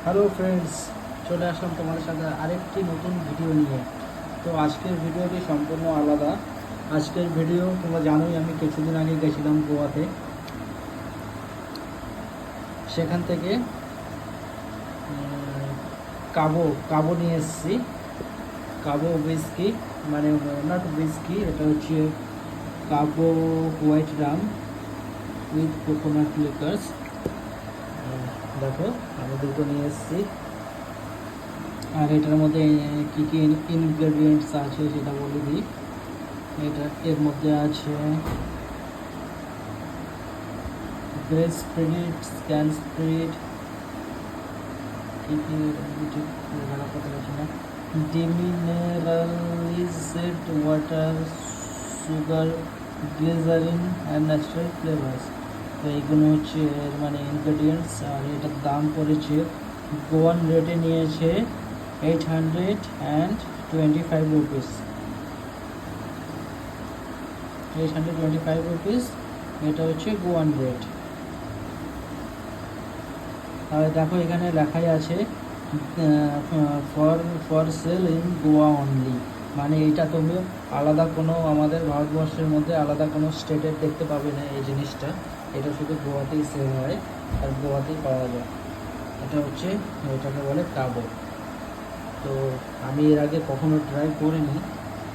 Hello friends, চলে আসলাম তোমাদের সাথে আরেকটি নতুন ভিডিও নিয়ে। তো আজকের ভিডিওটি সম্পূর্ণ আলাদা। আজকের ভিডিও তোমরা জানোই, আমি কিছুদিন আগে গেছিলাম গোয়াতে। সেখান থেকে কাবো কাবো নিয়ে এসেছি। কাবো হুইস্কি, মানে নট হুইস্কি, এটা হচ্ছে কাবো হোয়াইট রাম উইথ কোকোনাট লিকার্স। দেখো, আমি দুটো নিয়ে এসেছি। আর এটার মধ্যে কী কী ইনগ্রেডিয়েন্টস আছে সেটা বলে দিই। এর মধ্যে আছে গ্রেস স্পিরিট, স্ক্যান স্পিরিট, কী কী ঠিক জানা কথা আছে না, demineralised water, sugar, glycerine and natural flavours. তো এইগুলো হচ্ছে এর মানে ইনগ্রেডিয়েন্টস। আর এটার দাম পড়েছে, গোয়ান রেটে নিয়েছে 825 রুপিস। 825 রুপিস, এটা হচ্ছে গোয়ান রেট। আর দেখো, এখানে লেখাই আছে for sale in Goa only. মানে এটা তুমি আলাদা কোনো, আমাদের ভারতবর্ষের মধ্যে আলাদা কোনো স্টেটের দেখতে পাবে না এই জিনিসটা। এটা শুধু গোয়াতেই সেল হয় আর গোয়াতেই পাওয়া যায়। এটা হচ্ছে, এটাকে বলে কাবো। তো আমি এর আগে কখনো ট্রাই করিনি,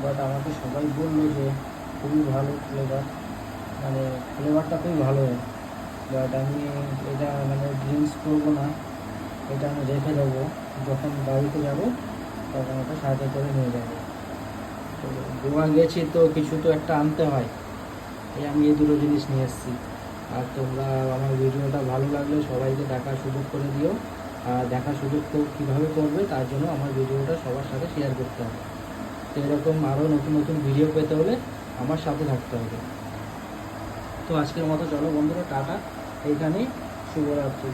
বাট আমাকে সবাই বললো যে খুবই ভালো ফ্লেভার, মানে ফ্লেভারটা খুবই ভালো। বাট আমি এটা মানে ড্রিঙ্কস করবো না, এটা আমি রেখে দেবো। যখন বাড়িতে যাব তখন ওটা সাথে করে নিয়ে যাবো। তো গোয়া গেছি তো কিছু তো একটা আনতে হয়, আমি এই দুটো জিনিস নিয়ে এসেছি। আর তোমরা আমার ভিডিওটা ভালো লাগলে সবাইকে দেখার সুযোগ করে দিও। আর দেখার সুযোগ তো কীভাবে করবে, তার জন্য আমার ভিডিওটা সবার সাথে শেয়ার করতে হবে। তো এরকম আরও নতুন নতুন ভিডিও পেতে হলে আমার সাথে থাকতে হবে। তো আজকের মতো চলো বন্ধুরা, টাটা। এইখানেই শুভরাত্রি।